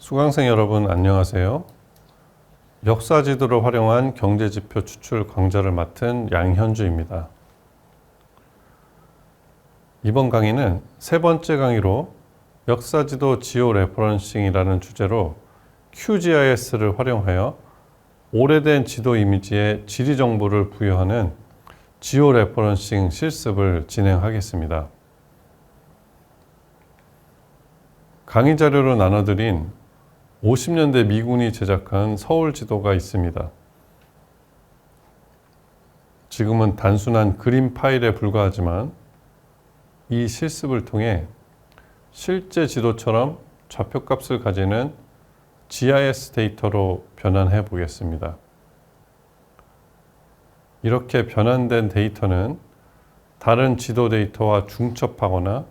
수강생 여러분 안녕하세요. 역사지도를 활용한 경제지표 추출 강좌를 맡은 양현주입니다. 이번 강의는 세 번째 강의로 역사지도 지오 레퍼런싱이라는 주제로 QGIS를 활용하여 오래된 지도 이미지에 지리 정보를 부여하는 지오 레퍼런싱 실습을 진행하겠습니다. 강의 자료로 나눠드린 50년대 미군이 제작한 서울 지도가 있습니다. 지금은 단순한 그림 파일에 불과하지만 이 실습을 통해 실제 지도처럼 좌표값을 가지는 GIS 데이터로 변환해 보겠습니다. 이렇게 변환된 데이터는 다른 지도 데이터와 중첩하거나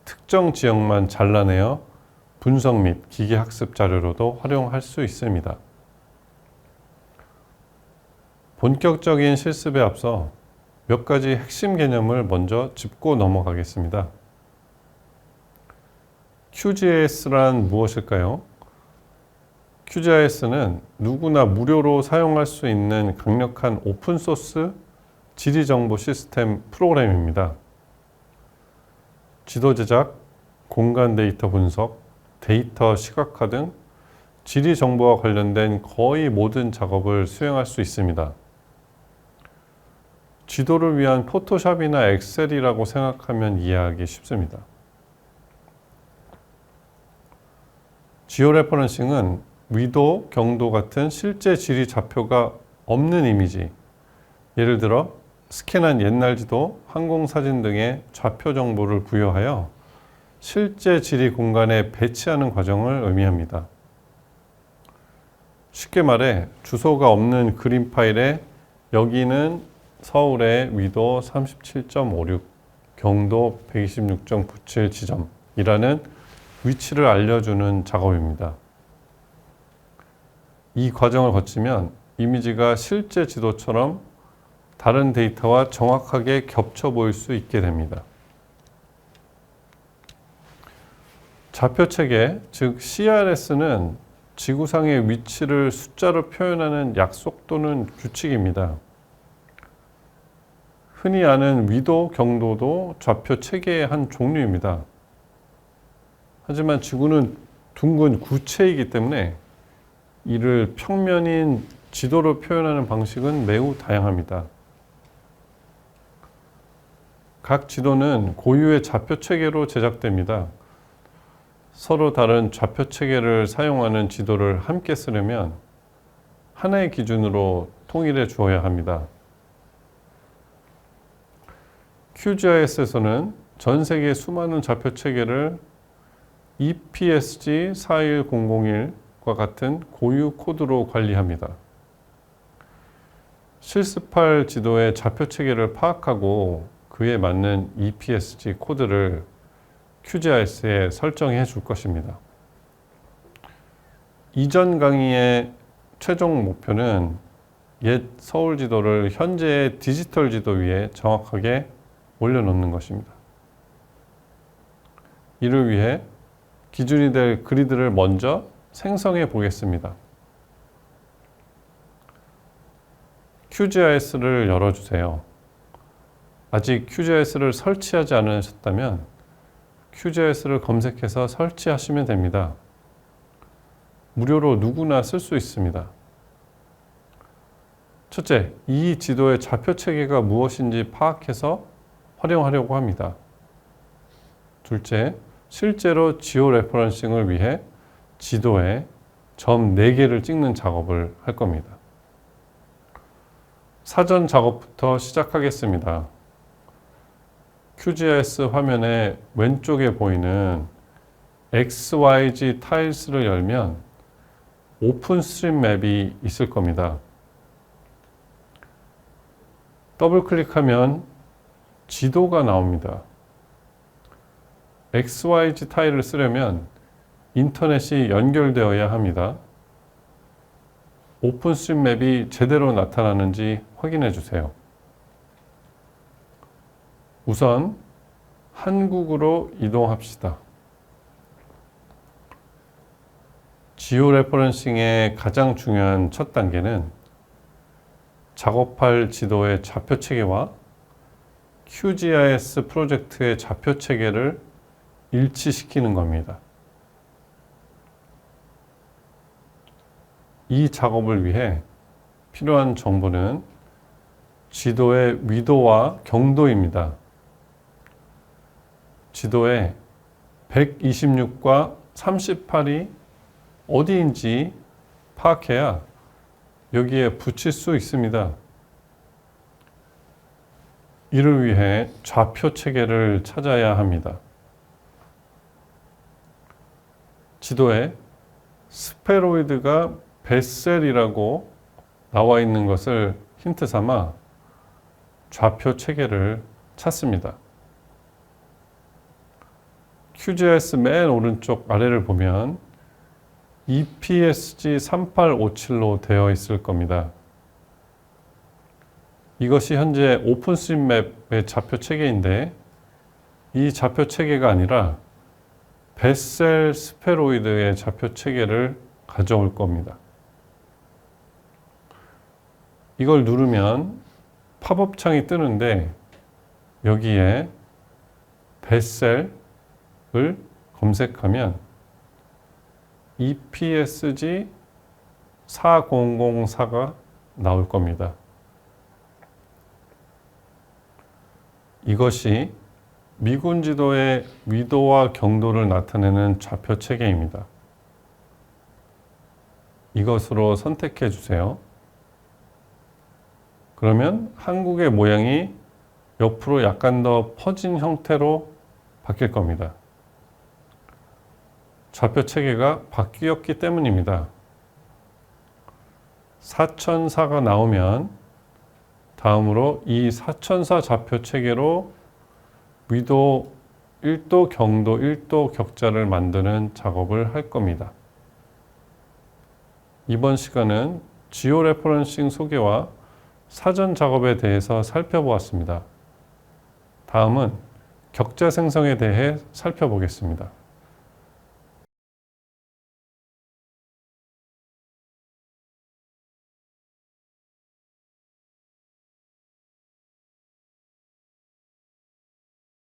특정 지역만 잘라내어 분석 및 기계학습 자료로도 활용할 수 있습니다. 본격적인 실습에 앞서 몇 가지 핵심 개념을 먼저 짚고 넘어가겠습니다. QGIS란 무엇일까요? QGIS는 누구나 무료로 사용할 수 있는 강력한 오픈소스 지리정보 시스템 프로그램입니다. 지도 제작, 공간 데이터 분석, 데이터 시각화 등 지리 정보와 관련된 거의 모든 작업을 수행할 수 있습니다. 지도를 위한 포토샵이나 엑셀이라고 생각하면 이해하기 쉽습니다. 지오레퍼런싱은 위도, 경도 같은 실제 지리 좌표가 없는 이미지, 예를 들어 스캔한 옛날 지도, 항공사진 등의 좌표 정보를 부여하여 실제 지리 공간에 배치하는 과정을 의미합니다. 쉽게 말해 주소가 없는 그림 파일에 여기는 서울의 위도 37.56, 경도 126.97 지점이라는 위치를 알려주는 작업입니다. 이 과정을 거치면 이미지가 실제 지도처럼 다른 데이터와 정확하게 겹쳐 보일 수 있게 됩니다. 좌표체계, 즉 CRS는 지구상의 위치를 숫자로 표현하는 약속 또는 규칙입니다. 흔히 아는 위도, 경도도 좌표체계의 한 종류입니다. 하지만 지구는 둥근 구체이기 때문에 이를 평면인 지도로 표현하는 방식은 매우 다양합니다. 각 지도는 고유의 좌표체계로 제작됩니다. 서로 다른 좌표체계를 사용하는 지도를 함께 쓰려면 하나의 기준으로 통일해 주어야 합니다. QGIS에서는 전 세계 수많은 좌표체계를 EPSG 41001과 같은 고유 코드로 관리합니다. 실습할 지도의 좌표체계를 파악하고 그에 맞는 EPSG 코드를 QGIS에 설정해 줄 것입니다. 이전 강의의 최종 목표는 옛 서울 지도를 현재의 디지털 지도 위에 정확하게 올려놓는 것입니다. 이를 위해 기준이 될 그리드를 먼저 생성해 보겠습니다. QGIS를 열어주세요. 아직 QGIS를 설치하지 않으셨다면 QGIS를 검색해서 설치하시면 됩니다. 무료로 누구나 쓸 수 있습니다. 첫째, 이 지도의 좌표 체계가 무엇인지 파악해서 활용하려고 합니다. 둘째, 실제로 지오 레퍼런싱을 위해 지도에 점 4개를 찍는 작업을 할 겁니다. 사전 작업부터 시작하겠습니다. QGIS 화면의 왼쪽에 보이는 XYZ 타일스를 열면 오픈스트림 맵이 있을 겁니다. 더블 클릭하면 지도가 나옵니다. XYZ 타일을 쓰려면 인터넷이 연결되어야 합니다. 오픈스트림 맵이 제대로 나타나는지 확인해 주세요. 우선 한국으로 이동합시다. 지오 레퍼런싱의 가장 중요한 첫 단계는 작업할 지도의 좌표 체계와 QGIS 프로젝트의 좌표 체계를 일치시키는 겁니다. 이 작업을 위해 필요한 정보는 지도의 위도와 경도입니다. 지도에 126과 38이 어디인지 파악해야 여기에 붙일 수 있습니다. 이를 위해 좌표 체계를 찾아야 합니다. 지도에 스페로이드가 베셀이라고 나와 있는 것을 힌트 삼아 좌표 체계를 찾습니다. QGIS 맨 오른쪽 아래를 보면 EPSG 3857로 되어 있을 겁니다. 이것이 현재 오픈스트림맵의 좌표 체계인데 이 좌표 체계가 아니라 베셀 스페로이드의 좌표 체계를 가져올 겁니다. 이걸 누르면 팝업 창이 뜨는데 여기에 베셀을 검색하면 EPSG 4004가 나올 겁니다. 이것이 미군 지도의 위도와 경도를 나타내는 좌표 체계입니다. 이것으로 선택해 주세요. 그러면 한국의 모양이 옆으로 약간 더 퍼진 형태로 바뀔 겁니다. 좌표 체계가 바뀌었기 때문입니다. 4004가 나오면 다음으로 이 4004 좌표 체계로 위도 1도, 경도 1도 격자를 만드는 작업을 할 겁니다. 이번 시간은 지오 레퍼런싱 소개와 사전 작업에 대해서 살펴보았습니다. 다음은 격자 생성에 대해 살펴보겠습니다.